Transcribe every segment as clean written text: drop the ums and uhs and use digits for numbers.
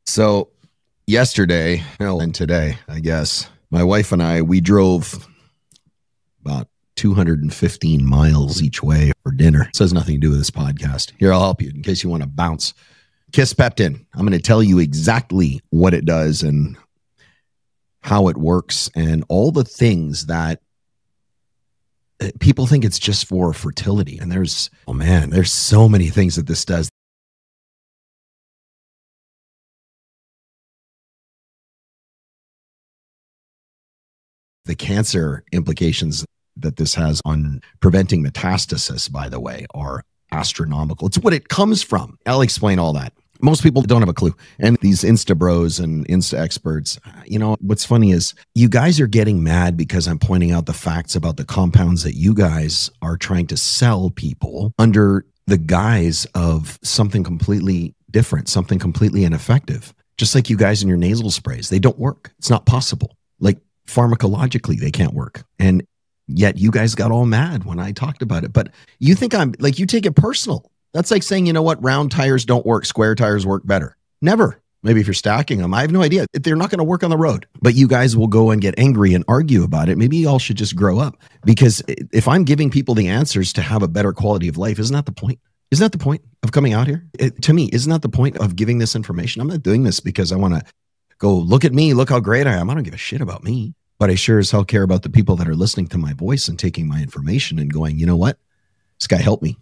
So yesterday, well, and today, I guess, my wife and I, we drove about 215 miles each way for dinner. This has nothing to do with this podcast. Here, I'll help you in case you want to bounce. Kisspeptin. I'm going to tell you exactly what it does and how it works and all the things that people think it's just for fertility. And there's so many things that this does. The cancer implications that this has on preventing metastasis, by the way, are astronomical. It's what it comes from. I'll explain all that. Most people don't have a clue. And these Insta bros and Insta experts, you know, what's funny is you guys are getting mad because I'm pointing out the facts about the compounds that you guys are trying to sell people under the guise of something completely different, something completely ineffective. Just like you guys and your nasal sprays, they don't work. It's not possible. Like pharmacologically, they can't work. And yet you guys got all mad when I talked about it. But you think I'm like, you take it personal. That's like saying, you know what, round tires don't work, square tires work better. Never. Maybe if you're stacking them, I have no idea. They're not going to work on the road. But you guys will go and get angry and argue about it. Maybe you all should just grow up. Because if I'm giving people the answers to have a better quality of life, isn't that the point? Isn't that the point of coming out here? To me, isn't that the point of giving this information? I'm not doing this because I want to go, look at me, look how great I am. I don't give a shit about me. But I sure as hell care about the people that are listening to my voice and taking my information and going, you know what? This guy helped me.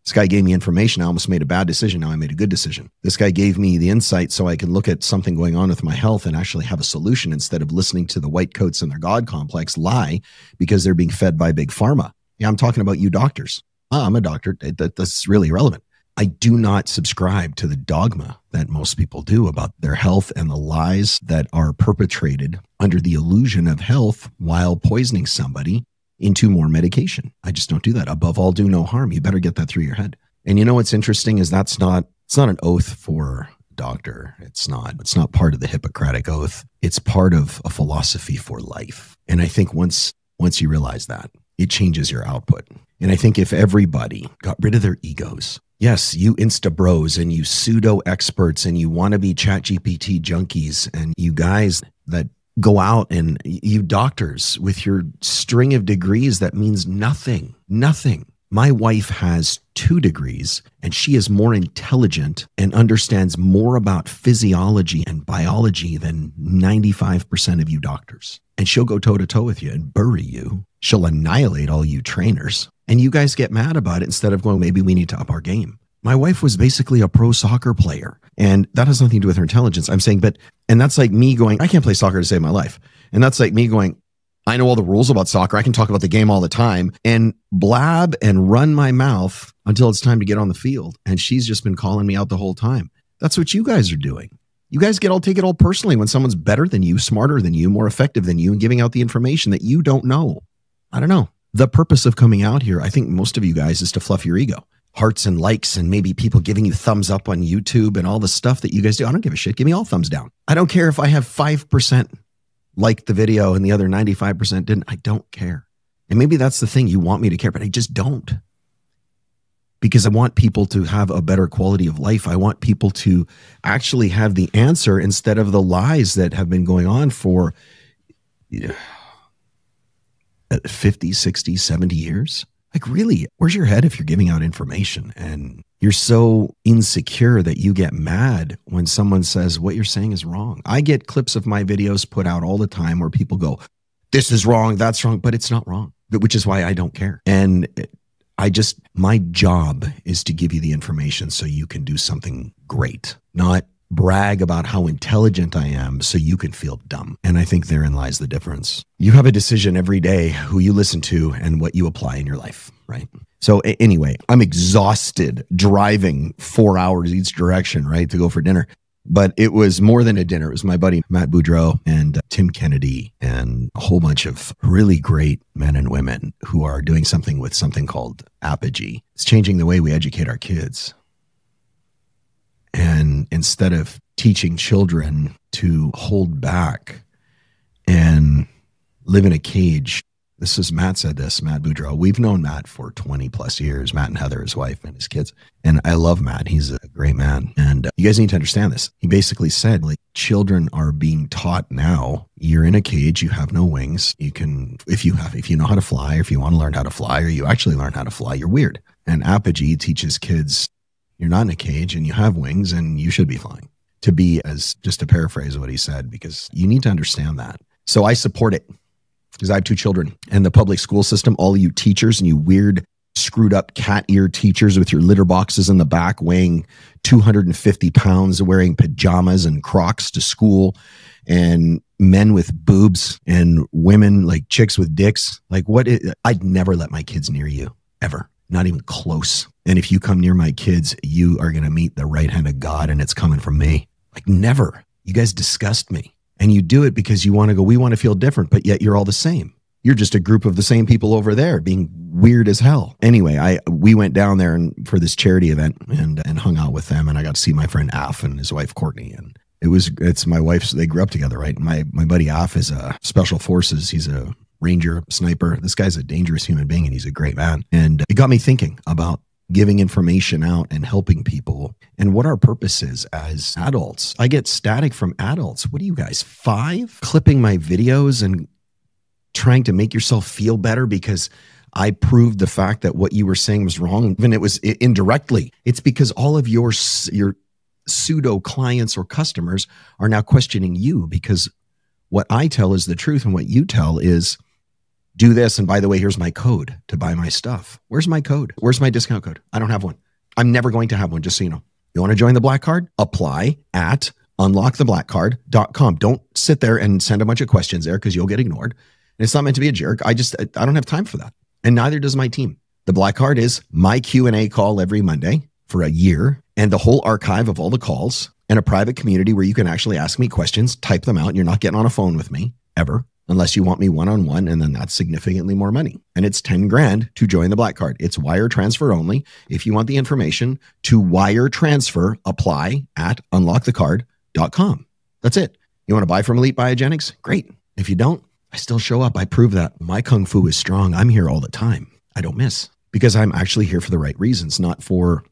This guy gave me information. I almost made a bad decision. Now I made a good decision. This guy gave me the insight so I can look at something going on with my health and actually have a solution instead of listening to the white coats and their God complex lie because they're being fed by big pharma. Yeah, I'm talking about you doctors. I'm a doctor. That's really irrelevant. I do not subscribe to the dogma that most people do about their health and the lies that are perpetrated under the illusion of health while poisoning somebody into more medication. I just don't do that. Above all, do no harm. You better get that through your head. And you know what's interesting is it's not an oath for doctor. It's not part of the Hippocratic Oath. It's part of a philosophy for life. And I think once you realize that, it changes your output. And I think if everybody got rid of their egos, yes, you Insta bros and you pseudo experts and you wannabe ChatGPT junkies and you guys that go out and you doctors with your string of degrees that means nothing. My wife has 2 degrees and she is more intelligent and understands more about physiology and biology than 95% of you doctors. And she'll go toe to toe with you and bury you. She'll annihilate all you trainers. And you guys get mad about it instead of going, maybe we need to up our game. My wife was basically a pro soccer player, and that has nothing to do with her intelligence. I'm saying, and that's like me going, I can't play soccer to save my life. And that's like me going, I know all the rules about soccer. I can talk about the game all the time and blab and run my mouth until it's time to get on the field. And she's just been calling me out the whole time. That's what you guys are doing. You guys take it all personally when someone's better than you, smarter than you, more effective than you, and giving out the information that you don't know. I don't know. The purpose of coming out here, I think most of you guys, is to fluff your ego. Hearts and likes and maybe people giving you thumbs up on YouTube and all the stuff that you guys do. I don't give a shit. Give me all thumbs down. I don't care if I have 5% liked the video and the other 95% didn't. I don't care. And maybe that's the thing. You want me to care, but I just don't. Because I want people to have a better quality of life. I want people to actually have the answer instead of the lies that have been going on for 50, 60, 70 years. Like, really, where's your head if you're giving out information and you're so insecure that you get mad when someone says what you're saying is wrong? I get clips of my videos put out all the time where people go, this is wrong, that's wrong, but it's not wrong, which is why I don't care. And my job is to give you the information so you can do something great, not brag about how intelligent I am so you can feel dumb. And I think therein lies the difference. You have a decision every day who you listen to and what you apply in your life, right? So anyway, I'm exhausted driving 4 hours each direction, right, to go for dinner. But it was more than a dinner. It was my buddy, Matt Boudreau, and Tim Kennedy, and a whole bunch of really great men and women who are doing something with something called Apogee. It's changing the way we educate our kids. And instead of teaching children to hold back and live in a cage, This is Matt said this, Matt Boudreau. We've known Matt for 20 plus years, Matt and Heather, his wife and his kids. And I love Matt. He's a great man. And you guys need to understand this. He basically said, like, children are being taught now, you're in a cage, you have no wings. You can, if you know how to fly, or if you want to learn how to fly, or you actually learn how to fly, you're weird. And Apogee teaches kids, you're not in a cage and you have wings and you should be flying. To be, as just to paraphrase what he said, because you need to understand that. So I support it. Because I have 2 children, and the public school system, all of you teachers and you weird, screwed up cat ear teachers with your litter boxes in the back, weighing 250 pounds, wearing pajamas and Crocs to school, and men with boobs and women like chicks with dicks. Like I'd never let my kids near you, ever. Not even close. And if you come near my kids, you are going to meet the right hand of God, and it's coming from me. Like, never. You guys disgust me. And you do it because you want to go, we want to feel different, but yet you're all the same. You're just a group of the same people over there being weird as hell. Anyway, we went down there for this charity event and hung out with them. And I got to see my friend Af and his wife, Courtney. And it's my wife's, they grew up together, right? My buddy Af is a special forces. He's a ranger, sniper. This guy's a dangerous human being and he's a great man. And it got me thinking about giving information out and helping people and what our purpose is as adults. I get static from adults. What are you guys, 5? Clipping my videos and trying to make yourself feel better because I proved the fact that what you were saying was wrong. Even it was indirectly. It's because all of your pseudo clients or customers are now questioning you, because what I tell is the truth and what you tell is, do this, and by the way, here's my code to buy my stuff. Where's my code? Where's my discount code? I don't have one. I'm never going to have one, just so you know. You want to join the Black Card? Apply at unlocktheblackcard.com. Don't sit there and send a bunch of questions there because you'll get ignored. And it's not meant to be a jerk. I don't have time for that. And neither does my team. The Black Card is my Q&A call every Monday for a year, and the whole archive of all the calls, and a private community where you can actually ask me questions, type them out, and you're not getting on a phone with me ever. Unless you want me one-on-one, and then that's significantly more money. And it's 10 grand to join the Black Card. It's wire transfer only. If you want the information to wire transfer, apply at unlockthecard.com. That's it. You want to buy from Elite Biogenics? Great. If you don't, I still show up. I prove that my Kung Fu is strong. I'm here all the time. I don't miss, because I'm actually here for the right reasons, not for,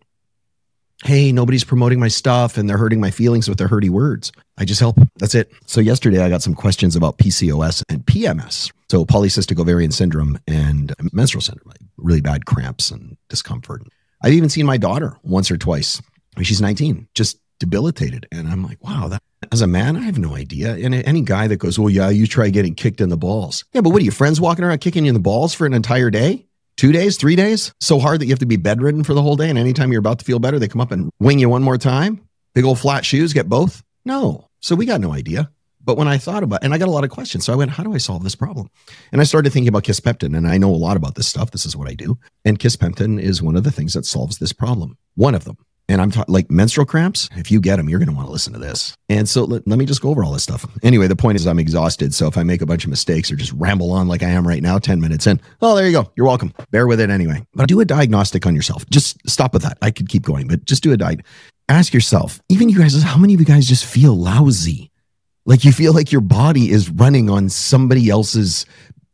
hey, nobody's promoting my stuff and they're hurting my feelings with their hurty words. I just help. That's it. So yesterday I got some questions about PCOS and PMS. So polycystic ovarian syndrome and menstrual syndrome, like really bad cramps and discomfort. I've even seen my daughter once or twice. She's 19, just debilitated. And I'm like, wow, as a man, I have no idea. And any guy that goes, well, yeah, you try getting kicked in the balls. Yeah, but what are your friends walking around kicking you in the balls for an entire day? 2 days, 3 days? So hard that you have to be bedridden for the whole day. And anytime you're about to feel better, they come up and wing you one more time. Big old flat shoes, get both? No. So we got no idea. But when I thought about it, and I got a lot of questions. So I went, how do I solve this problem? And I started thinking about Kisspeptin. And I know a lot about this stuff. This is what I do. And Kisspeptin is one of the things that solves this problem. One of them. And I'm talking like menstrual cramps. If you get them, you're going to want to listen to this. And so let me just go over all this stuff. Anyway, the point is I'm exhausted. So if I make a bunch of mistakes or just ramble on like I am right now, 10 minutes in, oh, there you go. You're welcome. Bear with it anyway. But do a diagnostic on yourself. Just stop with that. I could keep going, but just do a diag. Ask yourself, even you guys, how many of you guys just feel lousy? Like you feel like your body is running on somebody else's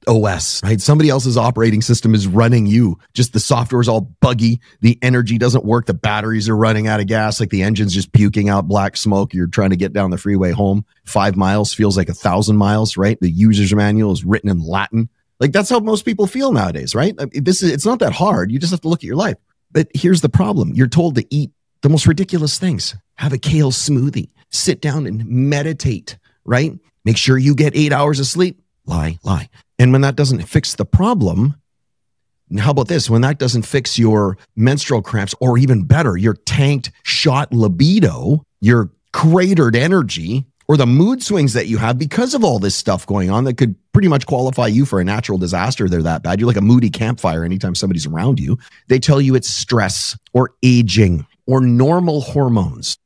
OS, right? Somebody else's operating system is running you. Just the software is all buggy. The energy doesn't work. The batteries are running out of gas. Like the engine's just puking out black smoke. You're trying to get down the freeway home. 5 miles feels like 1,000 miles, right? The user's manual is written in Latin. Like that's how most people feel nowadays, right? It's not that hard. You just have to look at your life. But here's the problem. You're told to eat the most ridiculous things. Have a kale smoothie. Sit down and meditate, right? Make sure you get 8 hours of sleep. Lie. And when that doesn't fix the problem, how about this? When that doesn't fix your menstrual cramps, or even better, your tanked, shot libido, your cratered energy, or the mood swings that you have because of all this stuff going on that could pretty much qualify you for a natural disaster. They're that bad. You're like a moody campfire anytime somebody's around you. They tell you it's stress or aging or normal hormones.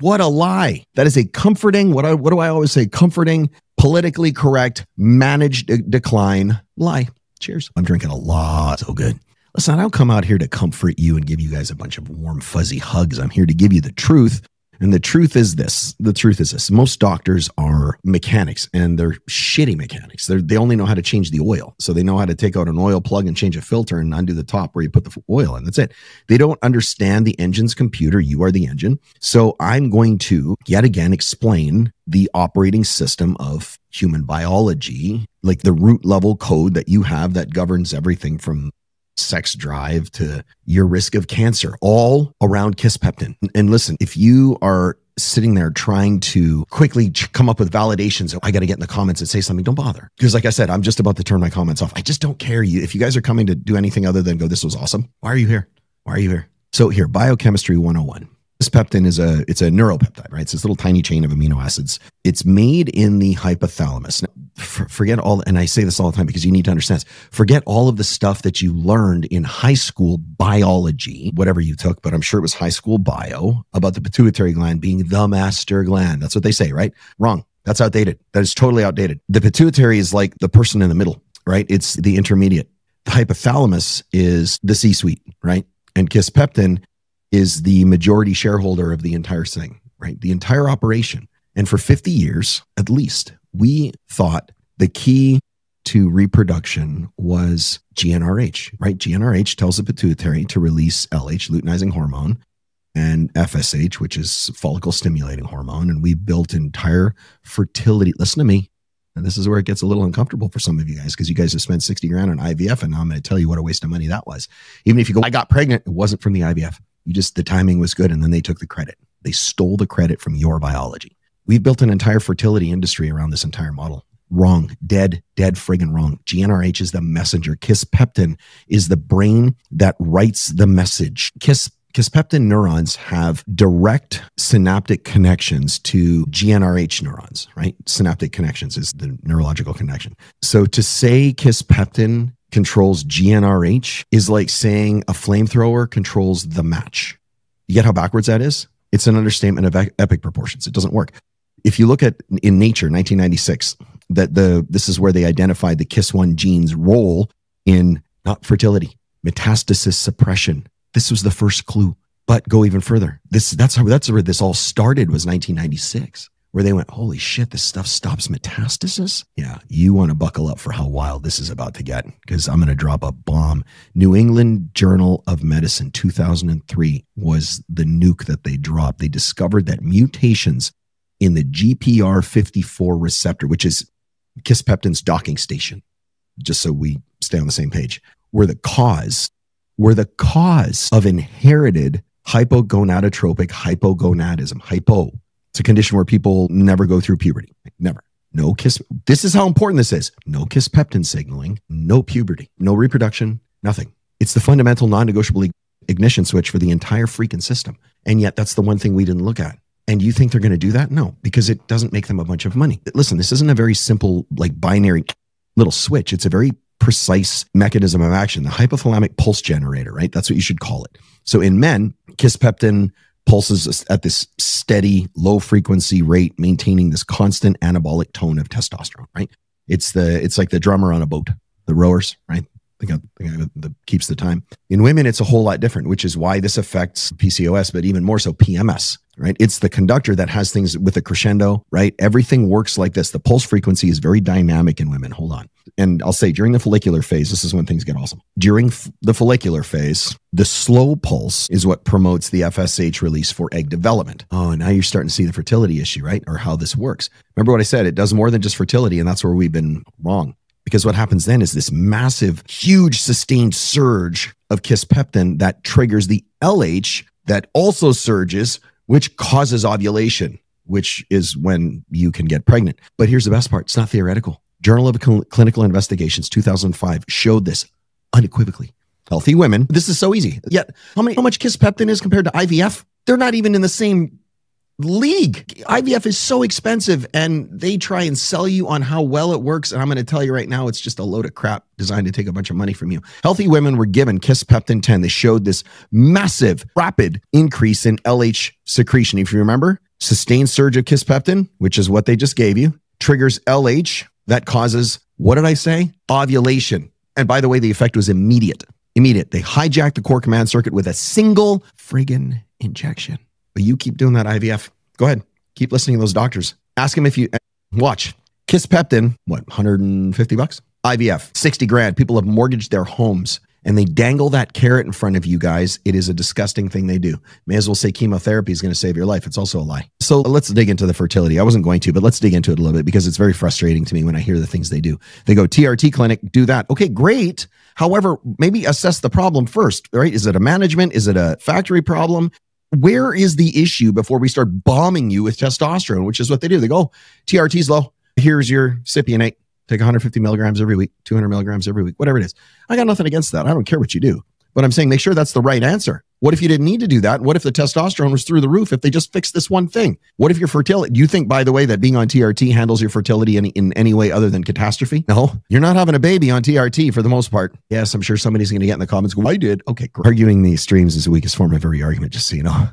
What a lie. That is a comforting, what do I always say? Comforting, politically correct, managed decline lie. Cheers. I'm drinking a lot. So good. Listen, I don't come out here to comfort you and give you guys a bunch of warm, fuzzy hugs. I'm here to give you the truth And the truth is this. Most doctors are mechanics, and they're shitty mechanics. They only know how to change the oil. So they know how to take out an oil plug and change a filter and undo the top where you put the oil in. That's it. They don't understand the engine's computer. You are the engine. So I'm going to yet again explain the operating system of human biology, like the root level code that you have that governs everything from sex drive to your risk of cancer, all around Kisspeptin. And listen, if you are sitting there trying to quickly come up with validations, I got to get in the comments and say something, don't bother. Because like I said, I'm just about to turn my comments off. I just don't care. If you guys are coming to do anything other than go, this was awesome, why are you here? Why are you here? So here, Biochemistry 101. Kisspeptin it's a neuropeptide, right? It's this little tiny chain of amino acids. It's made in the hypothalamus. Now, forget all, and I say this all the time because you need to understand this. Forget all of the stuff that you learned in high school biology, whatever you took, but I'm sure it was high school bio, about the pituitary gland being the master gland. That's what they say, right? Wrong. That's outdated. That is totally outdated. The pituitary is like the person in the middle, right? It's the intermediate. The hypothalamus is the C-suite, right? And Kisspeptin is the majority shareholder of the entire thing, right? The entire operation. And for 50 years, at least, we thought the key to reproduction was GnRH, right? GnRH tells the pituitary to release LH, luteinizing hormone, and FSH, which is follicle stimulating hormone. And we built entire fertility. Listen to me. And this is where it gets a little uncomfortable for some of you guys, because you guys have spent 60 grand on IVF. And now I'm going to tell you what a waste of money that was. Even if you go, I got pregnant, it wasn't from the IVF. The timing was good, and then they took the credit. They stole the credit from your biology. We've built an entire fertility industry around this entire model. Wrong. Dead friggin' wrong. GnRH is the messenger. Kisspeptin is the brain that writes the message. Kisspeptin neurons have direct synaptic connections to GnRH neurons, right? Synaptic connections is the neurological connection. So to say Kisspeptin controls GnRH is like saying a flamethrower controls the match. You get how backwards that is? It's an understatement of epic proportions. It doesn't work. If you look at in Nature, 1996, this is where they identified the KISS1 gene's role in not fertility, metastasis suppression. This was the first clue. But go even further. That's where this all started, was 1996. Where they went, holy shit, this stuff stops metastasis? Yeah, you want to buckle up for how wild this is about to get, because I'm going to drop a bomb. New England Journal of Medicine, 2003, was the nuke that they dropped. They discovered that mutations in the GPR54 receptor, which is Kisspeptin's docking station, just so we stay on the same page, were the cause of inherited hypogonadotropic hypogonadism. It's a condition where people never go through puberty. Never. No kiss. This is how important this is. No Kisspeptin signaling, no puberty, no reproduction, nothing. It's the fundamental non-negotiable ignition switch for the entire freaking system. And yet that's the one thing we didn't look at. And you think they're going to do that? No, because it doesn't make them a bunch of money. Listen, this isn't a very simple, like binary little switch. It's a very precise mechanism of action. The hypothalamic pulse generator, right? That's what you should call it. So in men, Kisspeptin pulses at this steady, low frequency rate, maintaining this constant anabolic tone of testosterone, right? It's like the drummer on a boat, the rowers, right? The guy that keeps the time. In women, it's a whole lot different, which is why this affects PCOS, but even more so PMS, right? It's the conductor that has things with a crescendo, right? Everything works like this. The pulse frequency is very dynamic in women. Hold on. And I'll say during the follicular phase, this is when things get awesome. During the follicular phase, the slow pulse is what promotes the FSH release for egg development. Oh, now you're starting to see the fertility issue, right? Or how this works. Remember what I said, it does more than just fertility, and that's where we've been wrong. Because what happens then is this massive, huge sustained surge of Kisspeptin that triggers the LH that also surges, which causes ovulation, which is when you can get pregnant. But here's the best part. It's not theoretical. Journal of Clinical Investigations, 2005, showed this unequivocally. Healthy women, this is so easy. Yet, how much Kisspeptin is compared to IVF? They're not even in the same league. IVF is so expensive, and they try and sell you on how well it works. And I'm going to tell you right now, it's just a load of crap designed to take a bunch of money from you. Healthy women were given Kisspeptin 10. They showed this massive, rapid increase in LH secretion. If you remember, sustained surge of Kisspeptin, which is what they just gave you, triggers LH that causes, what did I say? Ovulation. And by the way, the effect was immediate. They hijacked the core command circuit with a single friggin' injection. But you keep doing that IVF. Go ahead. Keep listening to those doctors. Ask them if you watch. Kisspeptin, what, $150? IVF, 60 grand. People have mortgaged their homes and they dangle that carrot in front of you guys. It is a disgusting thing they do. May as well say chemotherapy is going to save your life. It's also a lie. So let's dig into the fertility. I wasn't going to, but let's dig into it a little bit because it's very frustrating to me when I hear the things they do. They go TRT clinic, do that. Okay, great. However, maybe assess the problem first, right? Is it a management? Is it a factory problem? Where is the issue before we start bombing you with testosterone, which is what they do. They go, TRT's low. Here's your Cypionate. Take 150 milligrams every week, 200 milligrams every week, whatever it is. I got nothing against that. I don't care what you do. But I'm saying make sure that's the right answer. What if you didn't need to do that? What if the testosterone was through the roof if they just fixed this one thing? What if your fertility, do you think, by the way, that being on TRT handles your fertility in any way other than catastrophe? No, you're not having a baby on TRT for the most part. Yes, I'm sure somebody's going to get in the comments, go, I did. Okay, great. Arguing the extremes is the weakest form of every argument, just so you know.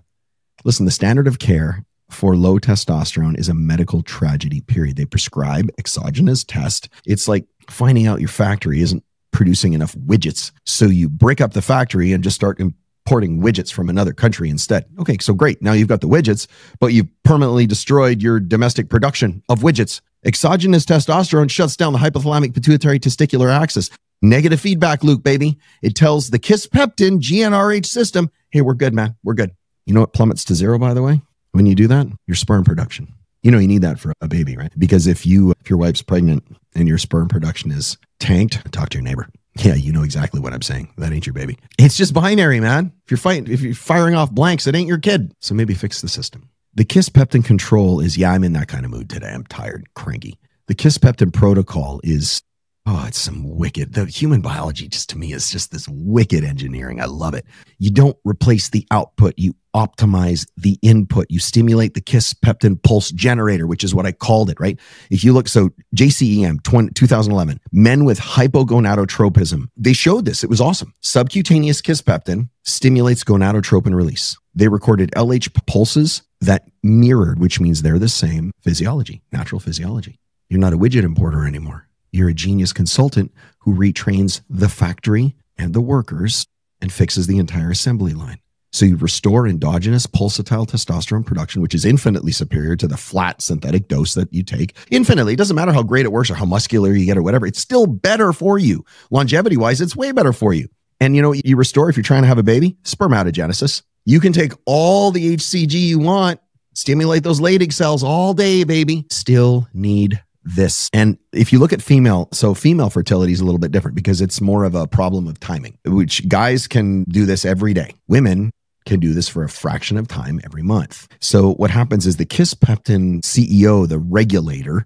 Listen, the standard of care for low testosterone is a medical tragedy, period. They prescribe exogenous test. It's like finding out your factory isn't producing enough widgets. So you break up the factory and just start importing widgets from another country instead. Okay, so great. Now you've got the widgets, but you've permanently destroyed your domestic production of widgets. Exogenous testosterone shuts down the hypothalamic pituitary testicular axis. Negative feedback loop, baby. It tells the Kisspeptin GnRH system, hey, we're good, man. We're good. You know what plummets to zero, by the way? When you do that, your sperm production. You know, you need that for a baby, right? Because if your wife's pregnant and your sperm production is tanked, talk to your neighbor. Yeah, you know exactly what I'm saying. That ain't your baby. It's just binary, man. If you're firing off blanks, it ain't your kid. So maybe fix the system. The Kisspeptin control is, I'm in that kind of mood today. I'm tired, cranky. The Kisspeptin protocol is, it's some wicked, the human biology just to me is just this wicked engineering. I love it. You don't replace the output. You optimize the input. You stimulate the Kisspeptin pulse generator, which is what I called it, right? If you look, so JCEM 2011, men with hypogonadotropism, they showed this. It was awesome. Subcutaneous Kisspeptin stimulates gonadotropin release. They recorded LH pulses that mirrored, which means they're the same physiology, natural physiology. You're not a widget importer anymore. You're a genius consultant who retrains the factory and the workers and fixes the entire assembly line. So you restore endogenous pulsatile testosterone production, which is infinitely superior to the flat synthetic dose that you take. Infinitely. It doesn't matter how great it works or how muscular you get or whatever. It's still better for you. Longevity-wise, it's way better for you. And you know what you restore if you're trying to have a baby? Spermatogenesis. You can take all the HCG you want, stimulate those Leydig cells all day, baby. Still need this. And if you look at female fertility is a little bit different because it's more of a problem of timing, which guys can do this every day. Women can do this for a fraction of time every month. So what happens is the Kisspeptin CEO, the regulator,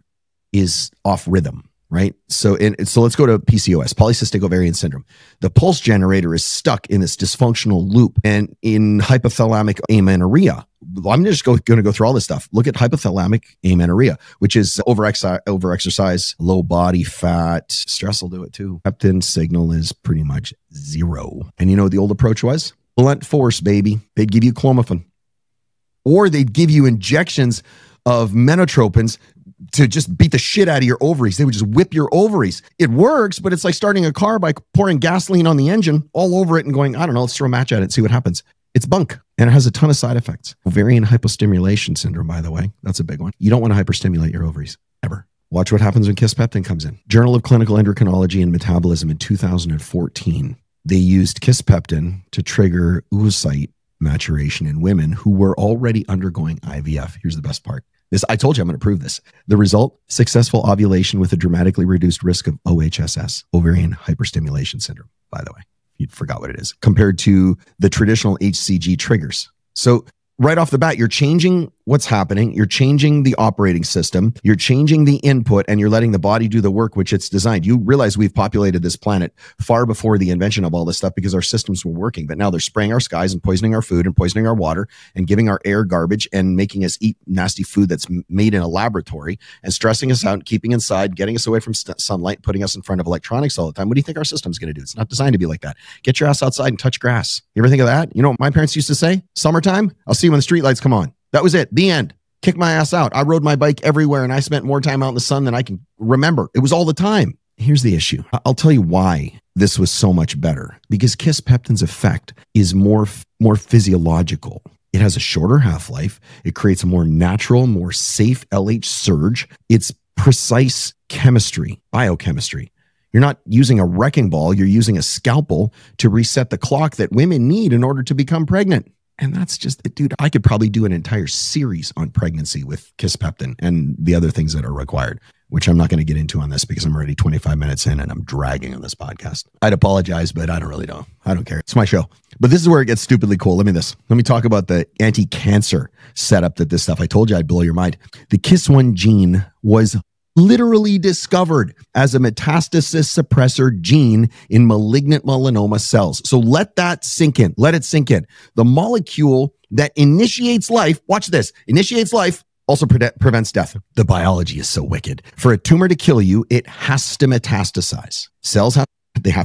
is off rhythm, right? So let's go to PCOS, polycystic ovarian syndrome. The pulse generator is stuck in this dysfunctional loop and in hypothalamic amenorrhea. I'm just going to go through all this stuff. Look at hypothalamic amenorrhea, which is overexercise, low body fat. Stress will do it too. Peptin signal is pretty much zero. And you know what the old approach was? Blunt force, baby. They'd give you clomiphene. Or they'd give you injections of menotropins to just beat the shit out of your ovaries. They would just whip your ovaries. It works, but it's like starting a car by pouring gasoline on the engine all over it and going, I don't know, let's throw a match at it and see what happens. It's bunk, and it has a ton of side effects. Ovarian hypostimulation syndrome, by the way, that's a big one. You don't want to hyperstimulate your ovaries, ever. Watch what happens when Kisspeptin comes in. Journal of Clinical Endocrinology and Metabolism in 2014. They used Kisspeptin to trigger oocyte maturation in women who were already undergoing IVF. Here's the best part. I told you I'm going to prove this. The result, successful ovulation with a dramatically reduced risk of OHSS, ovarian hyperstimulation syndrome, by the way. You forgot what it is, compared to the traditional HCG triggers. So right off the bat, you're changing what's happening. You're changing the operating system. You're changing the input, and you're letting the body do the work which it's designed. You realize we've populated this planet far before the invention of all this stuff because our systems were working. But now they're spraying our skies and poisoning our food and poisoning our water and giving our air garbage and making us eat nasty food that's made in a laboratory and stressing us out, keeping inside, getting us away from sunlight, putting us in front of electronics all the time. What do you think our system's going to do? It's not designed to be like that. Get your ass outside and touch grass. You ever think of that? You know what my parents used to say? Summertime, I'll see you when the street lights come on. That was it. The end. Kick my ass out. I rode my bike everywhere and I spent more time out in the sun than I can remember. It was all the time. Here's the issue. I'll tell you why this was so much better. Because Kisspeptin's effect is more physiological. It has a shorter half-life. It creates a more natural, more safe LH surge. It's precise chemistry, biochemistry. You're not using a wrecking ball. You're using a scalpel to reset the clock that women need in order to become pregnant. And that's just, dude, I could probably do an entire series on pregnancy with Kisspeptin and the other things that are required, which I'm not going to get into on this because I'm already 25 minutes in and I'm dragging on this podcast. I'd apologize, but I don't really know. I don't care. It's my show. But this is where it gets stupidly cool. Let me talk about the anti-cancer setup that this stuff. I told you I'd blow your mind. The KISS1 gene was literally discovered as a metastasis suppressor gene in malignant melanoma cells. So let that sink in. Let it sink in. The molecule that initiates life, watch this, initiates life, also prevents death. The biology is so wicked. For a tumor to kill you, it has to metastasize. Cells have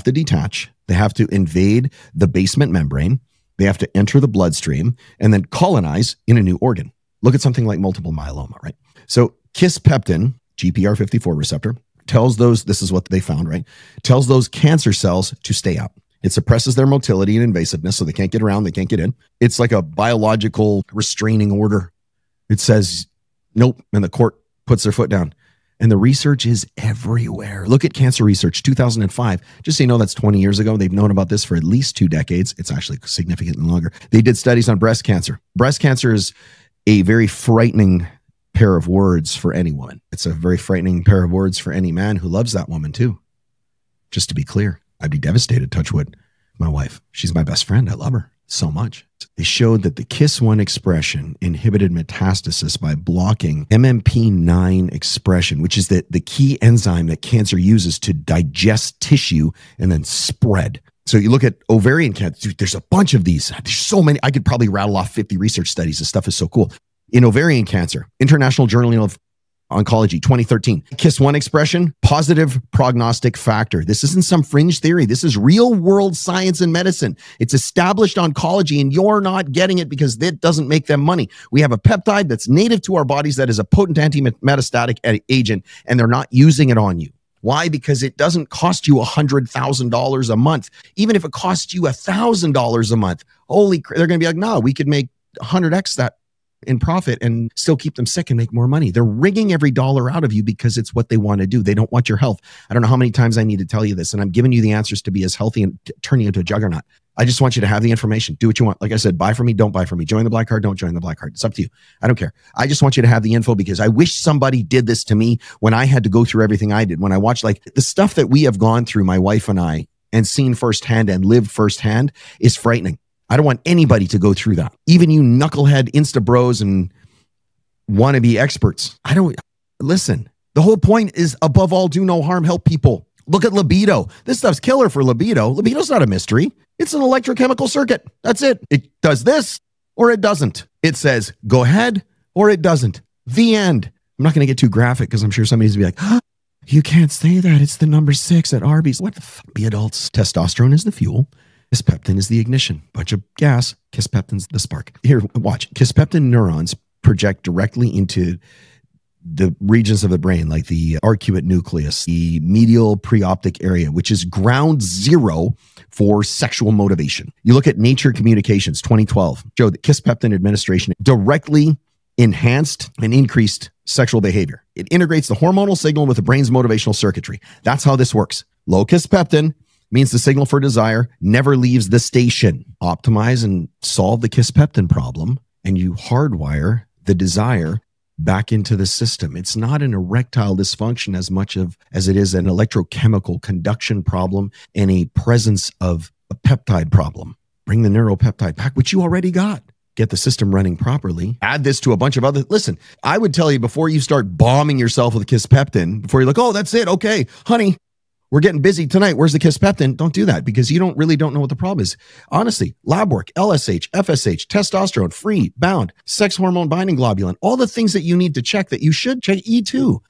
to detach. They have to invade the basement membrane. They have to enter the bloodstream and then colonize in a new organ. Look at something like multiple myeloma, right? So Kisspeptin, GPR54 receptor, tells those, this is what they found, right? Tells those cancer cells to stay out. It suppresses their motility and invasiveness, so they can't get around, they can't get in. It's like a biological restraining order. It says, nope, and the court puts their foot down. And the research is everywhere. Look at cancer research, 2005. Just so you know, that's 20 years ago. They've known about this for at least 2 decades. It's actually significantly longer. They did studies on breast cancer. Breast cancer is a very frightening pair of words for any woman. It's a very frightening pair of words for any man who loves that woman too. Just to be clear, I'd be devastated, touch wood. My wife, she's my best friend. I love her so much. They showed that the KISS1 expression inhibited metastasis by blocking MMP9 expression, which is the key enzyme that cancer uses to digest tissue and then spread. So you look at ovarian cancer, dude, there's a bunch of these. There's so many. I could probably rattle off 50 research studies. This stuff is so cool. In ovarian cancer, International Journal of Oncology, 2013, KISS1 expression, positive prognostic factor. This isn't some fringe theory. This is real world science and medicine. It's established oncology, and you're not getting it because that doesn't make them money. We have a peptide that's native to our bodies that is a potent anti-metastatic agent, and they're not using it on you. Why? Because it doesn't cost you $100,000 a month. Even if it costs you $1,000 a month, holy crap, they're going to be like, no, we could make 100x that in profit and still keep them sick and make more money. They're wringing every dollar out of you because it's what they want to do. They don't want your health. I don't know how many times I need to tell you this, and I'm giving you the answers to be as healthy and turn you into a juggernaut. I just want you to have the information. Do what you want. Like I said, buy from me, don't buy from me. Join the black card, don't join the black card. It's up to you. I don't care. I just want you to have the info because I wish somebody did this to me when I had to go through everything I did. When I watched like the stuff that we have gone through, my wife and I, and seen firsthand and lived firsthand is frightening. I don't want anybody to go through that. Even you knucklehead Insta bros and wannabe experts. Listen, the whole point is above all, do no harm, help people. Look at libido. This stuff's killer for libido. Libido's not a mystery. It's an electrochemical circuit. That's it. It does this or it doesn't. It says, go ahead or it doesn't. The end. I'm not going to get too graphic because I'm sure somebody's going to be like, you can't say that. It's the number 6 at Arby's. What the fuck? Be adults. Testosterone is the fuel. Kisspeptin is the ignition. Bunch of gas. Kisspeptin's the spark. Here, watch. Kisspeptin neurons project directly into the regions of the brain, like the arcuate nucleus, the medial preoptic area, which is ground zero for sexual motivation. You look at Nature Communications, 2012, showed that Kisspeptin administration directly enhanced and increased sexual behavior. It integrates the hormonal signal with the brain's motivational circuitry. That's how this works. Low Kisspeptin means the signal for desire never leaves the station. Optimize and solve the Kisspeptin problem, and you hardwire the desire back into the system. It's not an erectile dysfunction as much as it is an electrochemical conduction problem and a presence of a peptide problem. Bring the neuropeptide back, which you already got. Get the system running properly. Add this to a bunch of other. Listen, I would tell you before you start bombing yourself with Kisspeptin, before you're like, oh, that's it. Okay, honey, we're getting busy tonight. Where's the Kisspeptin? Don't do that because you don't know what the problem is. Honestly, lab work, LSH, FSH, testosterone, free, bound, sex hormone binding globulin, all the things that you need to check that you should check. E2,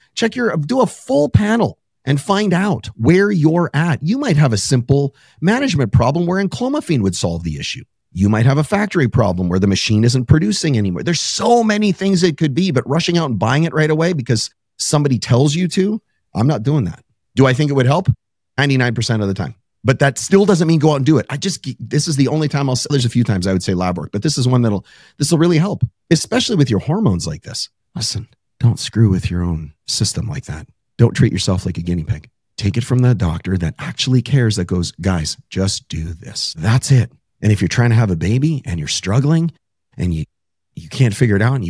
do a full panel and find out where you're at. You might have a simple management problem where enclomiphene would solve the issue. You might have a factory problem where the machine isn't producing anymore. There's so many things it could be, but rushing out and buying it right away because somebody tells you to, I'm not doing that. Do I think it would help? 99% of the time. But that still doesn't mean go out and do it. This is the only time I'll say, there's a few times I would say lab work, but this is one this will really help, especially with your hormones like this. Listen, don't screw with your own system like that. Don't treat yourself like a guinea pig. Take it from the doctor that actually cares, that goes, guys, just do this. That's it. And if you're trying to have a baby and you're struggling and you can't figure it out and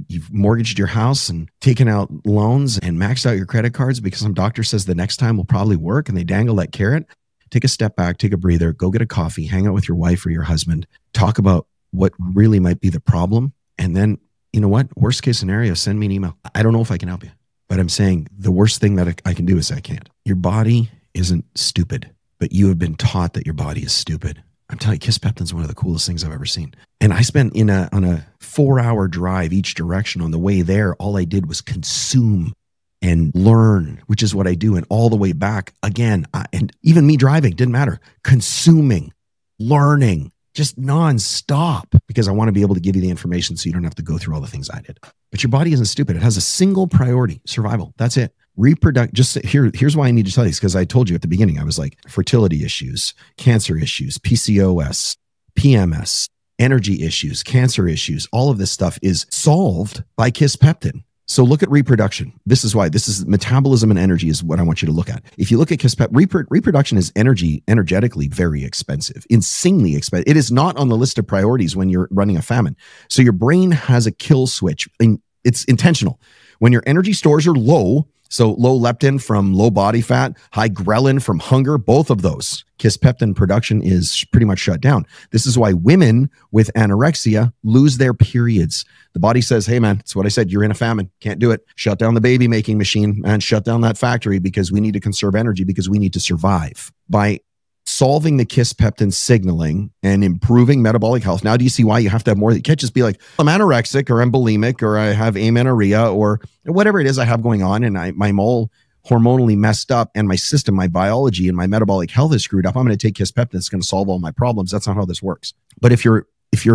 you've mortgaged your house and taken out loans and maxed out your credit cards because some doctor says the next time will probably work and they dangle that carrot, take a step back, take a breather, go get a coffee, hang out with your wife or your husband, talk about what really might be the problem. And then, you know what? Worst case scenario, send me an email. I don't know if I can help you, but I'm saying the worst thing that I can do is I can't. Your body isn't stupid, but you have been taught that your body is stupid. I'm telling you, Kisspeptin is one of the coolest things I've ever seen. And I spent on a 4-hour drive each direction. On the way there, all I did was consume and learn, which is what I do. And all the way back again, and even me driving, didn't matter. Consuming, learning, just nonstop, because I want to be able to give you the information so you don't have to go through all the things I did. But your body isn't stupid. It has a single priority: survival. That's it. Here's why I need to tell you this, because I told you at the beginning, I was like, fertility issues, cancer issues, PCOS, PMS, energy issues, cancer issues, all of this stuff is solved by Kisspeptin. So look at reproduction. This is metabolism and energy is what I want you to look at. If you look at Kisspeptin, reproduction is energetically very expensive, insanely expensive. It is not on the list of priorities when you're running a famine. So your brain has a kill switch, and it's intentional. When your energy stores are low, so low leptin from low body fat, high ghrelin from hunger, both of those, Kisspeptin production is pretty much shut down. This is why women with anorexia lose their periods. The body says, hey man, it's what I said, you're in a famine, can't do it. Shut down the baby making machine and shut down that factory because we need to conserve energy because we need to survive. By solving the Kisspeptin signaling and improving metabolic health. Now, do you see why you have to have more? You can't just be like, I'm anorexic or I'm bulimic or I have amenorrhea or whatever it is I have going on and I'm all hormonally messed up and my system, my biology and my metabolic health is screwed up. I'm going to take Kisspeptin. It's going to solve all my problems. That's not how this works. But if your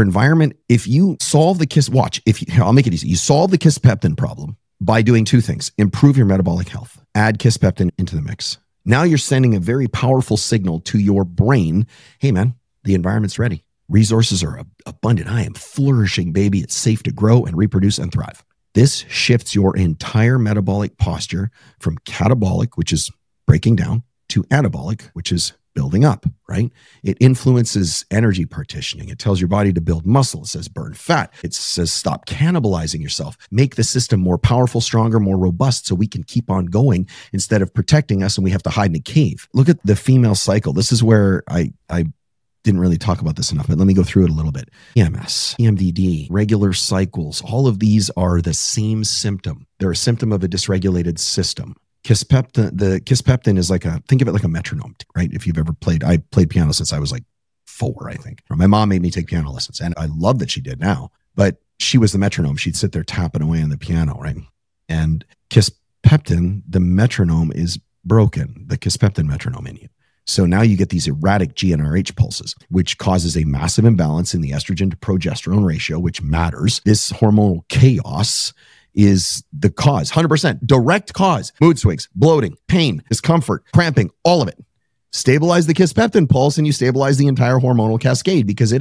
environment, if you solve the I'll make it easy. You solve the Kisspeptin problem by doing two things: improve your metabolic health, add Kisspeptin into the mix. Now you're sending a very powerful signal to your brain. Hey man, the environment's ready. Resources are abundant. I am flourishing, baby. It's safe to grow and reproduce and thrive. This shifts your entire metabolic posture from catabolic, which is breaking down, to anabolic, which is building up, right? It influences energy partitioning. It tells your body to build muscle. It says burn fat. It says stop cannibalizing yourself. Make the system more powerful, stronger, more robust so we can keep on going instead of protecting us and we have to hide in a cave. Look at the female cycle. This is where I didn't really talk about this enough, but let me go through it a little bit. PMS, EMDD, regular cycles, all of these are the same symptom. They're a symptom of a dysregulated system. Kisspeptin is think of it like a metronome, right? If you've ever I played piano since I was like 4, I think. My mom made me take piano lessons and I love that she did now, but she was the metronome. She'd sit there tapping away on the piano, right? And Kisspeptin, the metronome is broken, the Kisspeptin metronome in you. So now you get these erratic GnRH pulses, which causes a massive imbalance in the estrogen to progesterone ratio, which matters. This hormonal chaos is the cause, 100% direct cause: mood swings, bloating, pain, discomfort, cramping, all of it. Stabilize the Kisspeptin pulse and you stabilize the entire hormonal cascade, because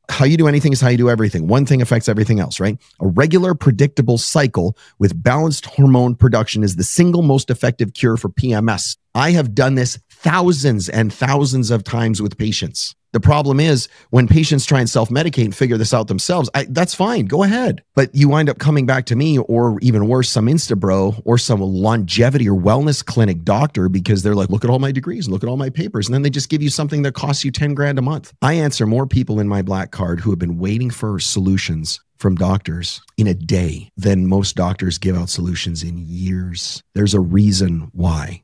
how you do anything is how you do everything. One thing affects everything else, right? A regular, predictable cycle with balanced hormone production is the single most effective cure for PMS. I have done this thousands and thousands of times with patients. The problem is when patients try and self-medicate and figure this out themselves, that's fine, go ahead. But you wind up coming back to me, or even worse, some Insta bro or some longevity or wellness clinic doctor, because they're like, look at all my degrees and look at all my papers. And then they just give you something that costs you 10 grand a month. I answer more people in my black card who have been waiting for solutions from doctors in a day than most doctors give out solutions in years. There's a reason why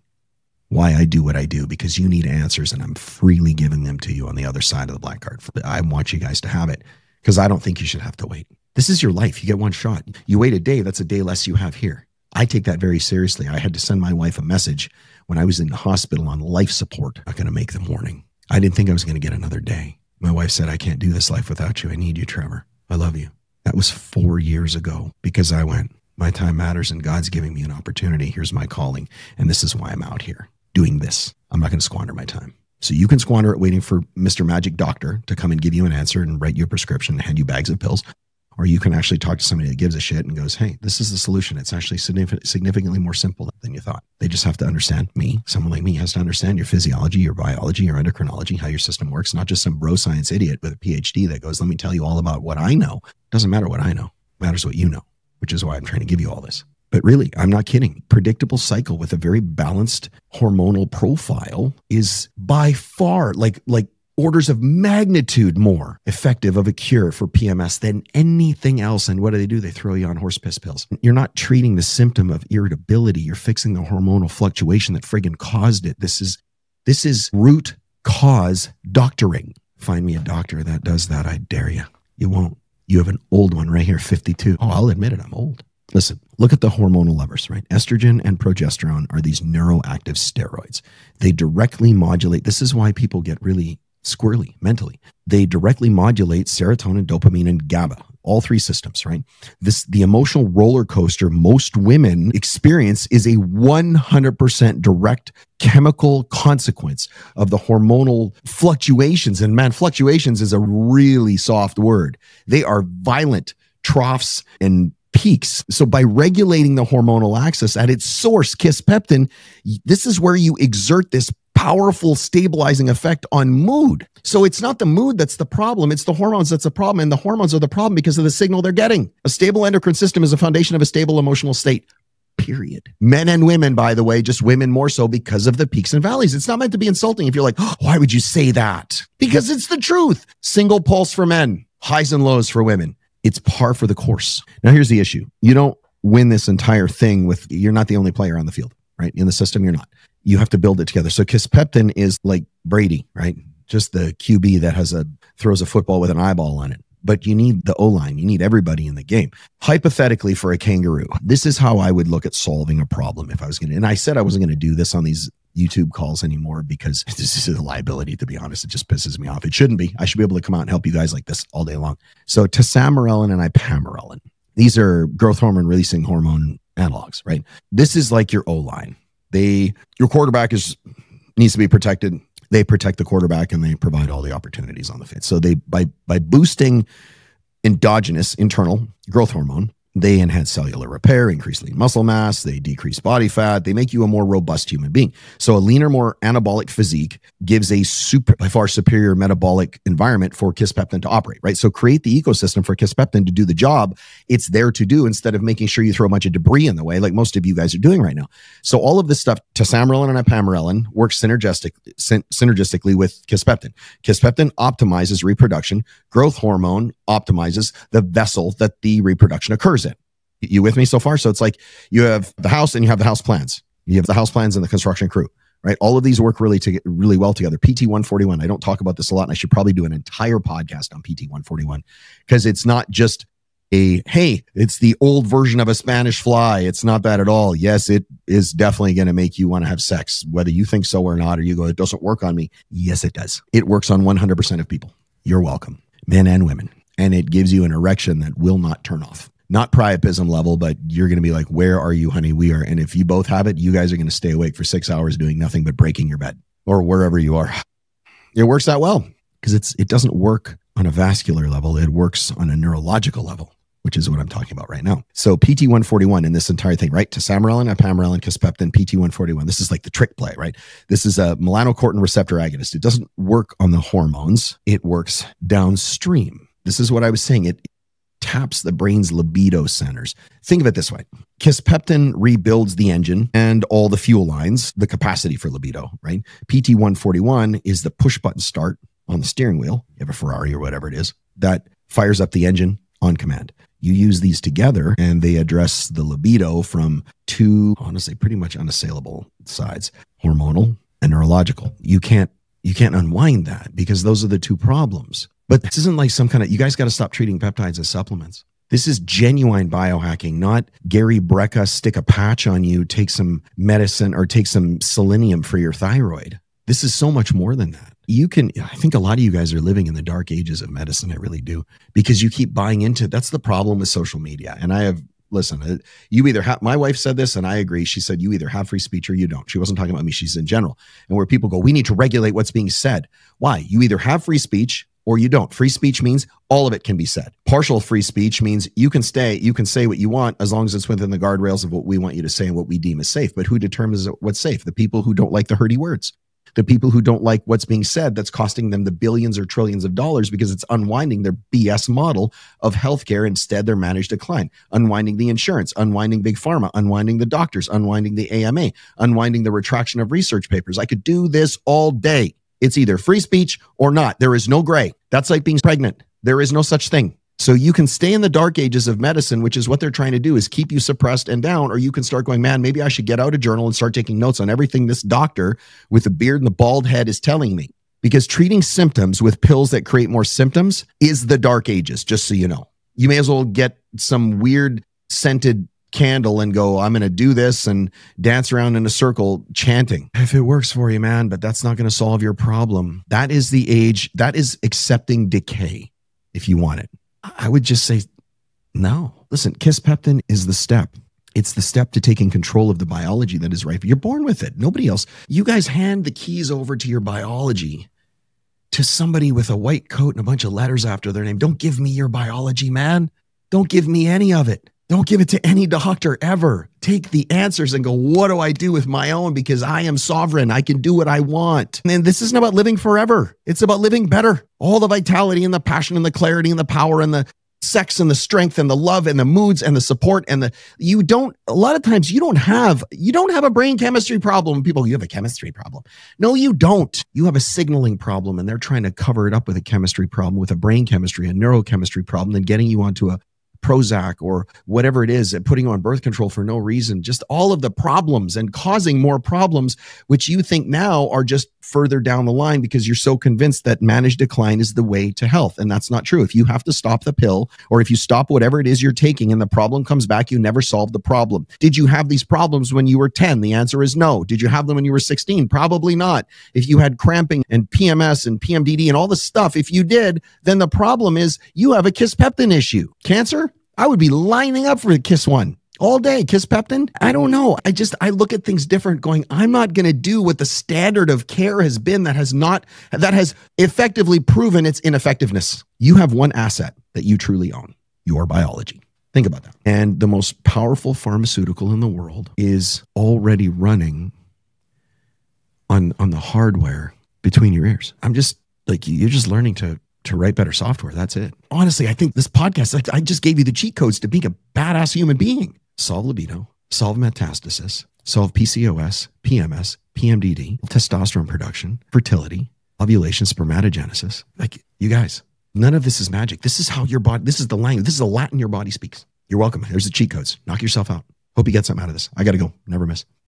I do what I do, because you need answers and I'm freely giving them to you on the other side of the black card. I want you guys to have it because I don't think you should have to wait. This is your life. You get one shot. You wait a day, that's a day less you have here. I take that very seriously. I had to send my wife a message when I was in the hospital on life support. Not going to make the morning. I didn't think I was going to get another day. My wife said, I can't do this life without you. I need you, Trevor. I love you. That was 4 years ago, because I went, my time matters and God's giving me an opportunity. Here's my calling. And this is why I'm out here doing this. I'm not going to squander my time. So you can squander it waiting for Mr. Magic Doctor to come and give you an answer and write you a prescription and hand you bags of pills. Or you can actually talk to somebody that gives a shit and goes, hey, this is the solution. It's actually significantly more simple than you thought. They just have to understand me. Someone like me has to understand your physiology, your biology, your endocrinology, how your system works, not just some bro science idiot with a PhD that goes, let me tell you all about what I know. It doesn't matter what I know. It matters what you know, which is why I'm trying to give you all this. But really, I'm not kidding. Predictable cycle with a very balanced hormonal profile is by far like orders of magnitude more effective of a cure for PMS than anything else. And what do? They throw you on horse piss pills. You're not treating the symptom of irritability. You're fixing the hormonal fluctuation that friggin' caused it. This is root cause doctoring. Find me a doctor that does that. I dare you. You won't. You have an old one right here, 52. Oh, I'll admit it. I'm old. Listen, look at the hormonal levers, right? Estrogen and progesterone are these neuroactive steroids. They directly modulate. This is why people get really squirrely mentally. They directly modulate serotonin, dopamine, and GABA, all three systems, right? The emotional roller coaster most women experience is a 100% direct chemical consequence of the hormonal fluctuations. And man, fluctuations is a really soft word. They are violent troughs and peaks. So by regulating the hormonal axis at its source, Kisspeptin, this is where you exert this powerful stabilizing effect on mood. So it's not the mood that's the problem. It's the hormones that's the problem. And the hormones are the problem because of the signal they're getting. A stable endocrine system is a foundation of a stable emotional state. Period. Men and women, by the way, just women more so because of the peaks and valleys. It's not meant to be insulting if you're like, oh, why would you say that? Because it's the truth. Single pulse for men, highs and lows for women. It's par for the course. Now, here's the issue. You don't win this entire thing you're not the only player on the field, right? In the system, you're not. You have to build it together. So Kisspeptin is like Brady, right? Just the QB that throws a football with an eyeball on it. But you need the O-line. You need everybody in the game. Hypothetically, for a kangaroo, this is how I would look at solving a problem if I was going to. And I said I wasn't going to do this on these YouTube calls anymore because this is a liability, to be honest. It just pisses me off. It shouldn't be. I should be able to come out and help you guys like this all day long. So tesamorelin and ipamorelin. These are growth hormone releasing hormone analogs, right? This is like your O-line. Your quarterback needs to be protected. They protect the quarterback and they provide all the opportunities on the field. So by boosting endogenous internal growth hormone, they enhance cellular repair, increase lean muscle mass, they decrease body fat, they make you a more robust human being. So a leaner, more anabolic physique gives a by far superior metabolic environment for Kisspeptin to operate, right? So create the ecosystem for Kisspeptin to do the job it's there to do instead of making sure you throw a bunch of debris in the way like most of you guys are doing right now. So all of this stuff, tesamorelin and ipamorelin, works synergistically with Kisspeptin. Kisspeptin optimizes reproduction. Growth hormone optimizes the vessel that the reproduction occurs in. You with me so far? So it's like you have the house and you have the house plans. You have the house plans and the construction crew, right? All of these work really well together. PT141. I don't talk about this a lot, and I should probably do an entire podcast on PT141 because it's not just it's the old version of a Spanish fly. It's not that at all. Yes, it is definitely going to make you want to have sex, whether you think so or not, or you go, it doesn't work on me. Yes, it does. It works on 100% of people. You're welcome, men and women. And it gives you an erection that will not turn off. Not priapism level, but you're going to be like, where are you, honey? We are. And if you both have it, you guys are going to stay awake for 6 hours doing nothing but breaking your bed or wherever you are. It works that well because it doesn't work on a vascular level. It works on a neurological level, which is what I'm talking about right now. So PT141 in this entire thing, right? Tesamorelin, ipamorelin, Kisspeptin, PT141. This is like the trick play, right? This is a melanocortin receptor agonist. It doesn't work on the hormones. It works downstream. This is what I was saying. It taps the brain's libido centers. Think of it this way. Kisspeptin rebuilds the engine and all the fuel lines, the capacity for libido, right? PT141 is the push button start on the steering wheel. You have a Ferrari or whatever it is that fires up the engine on command. You use these together and they address the libido from two, honestly, pretty much unassailable sides, hormonal and neurological. You can't unwind that because those are the two problems. But this isn't like some kind of, you guys got to stop treating peptides as supplements. This is genuine biohacking, not Gary Brecka, stick a patch on you, take some medicine or take some selenium for your thyroid. This is so much more than that. I think a lot of you guys are living in the dark ages of medicine. I really do, because you keep buying into, that's the problem with social media. And listen, you either have, my wife said this and I agree. She said, you either have free speech or you don't. She wasn't talking about me. She's in general. And where people go, we need to regulate what's being said. Why? You either have free speech or you don't. Free speech means all of it can be said. Partial free speech means you can say what you want as long as it's within the guardrails of what we want you to say and what we deem as safe. But who determines what's safe? The people who don't like the hurdy words. The people who don't like what's being said that's costing them the billions or trillions of dollars because it's unwinding their BS model of healthcare. Instead, their managed decline, unwinding the insurance, unwinding big pharma, unwinding the doctors, unwinding the AMA, unwinding the retraction of research papers. I could do this all day. It's either free speech or not. There is no gray. That's like being pregnant. There is no such thing. So you can stay in the dark ages of medicine, which is what they're trying to do, is keep you suppressed and down, or you can start going, man, maybe I should get out a journal and start taking notes on everything this doctor with a beard and the bald head is telling me. Because treating symptoms with pills that create more symptoms is the dark ages, just so you know. You may as well get some weird scented candle and go, I'm going to do this and dance around in a circle chanting. If it works for you, man, but that's not going to solve your problem. That is the age. That is accepting decay if you want it. I would just say, no. Listen, Kisspeptin is the step. It's the step to taking control of the biology that is right. You're born with it. Nobody else. You guys hand the keys over to your biology to somebody with a white coat and a bunch of letters after their name. Don't give me your biology, man. Don't give me any of it. Don't give it to any doctor ever. Take the answers and go, what do I do with my own? Because I am sovereign. I can do what I want. And this isn't about living forever. It's about living better. All the vitality and the passion and the clarity and the power and the sex and the strength and the love and the moods and the support and a lot of times you don't have a brain chemistry problem. People go, you have a chemistry problem. No, you don't. You have a signaling problem, and they're trying to cover it up with a chemistry problem, with a brain chemistry, a neurochemistry problem, and getting you onto a Prozac or whatever it is, and putting you on birth control for no reason. Just all of the problems and causing more problems, which you think now are just further down the line because you're so convinced that managed decline is the way to health. And that's not true. If you have to stop the pill, or if you stop whatever it is you're taking and the problem comes back, you never solved the problem. Did you have these problems when you were 10? The answer is no. Did you have them when you were 16? Probably not. If you had cramping and PMS and PMDD and all this stuff, if you did, then the problem is you have a Kisspeptin issue. Cancer? I would be lining up for the Kiss one all day. Kisspeptin? I don't know. I look at things different, going, I'm not going to do what the standard of care has been that has effectively proven its ineffectiveness. You have one asset that you truly own, your biology. Think about that. And the most powerful pharmaceutical in the world is already running on the hardware between your ears. I'm just like, you're just learning to write better software. That's it. Honestly, I think this podcast, I just gave you the cheat codes to being a badass human being. Solve libido, solve metastasis, solve PCOS, PMS, PMDD, testosterone production, fertility, ovulation, spermatogenesis. Like, you guys, none of this is magic. This is how your body, this is the language, this is the Latin your body speaks. You're welcome. Here's the cheat codes. Knock yourself out. Hope you get something out of this. I got to go. Never miss.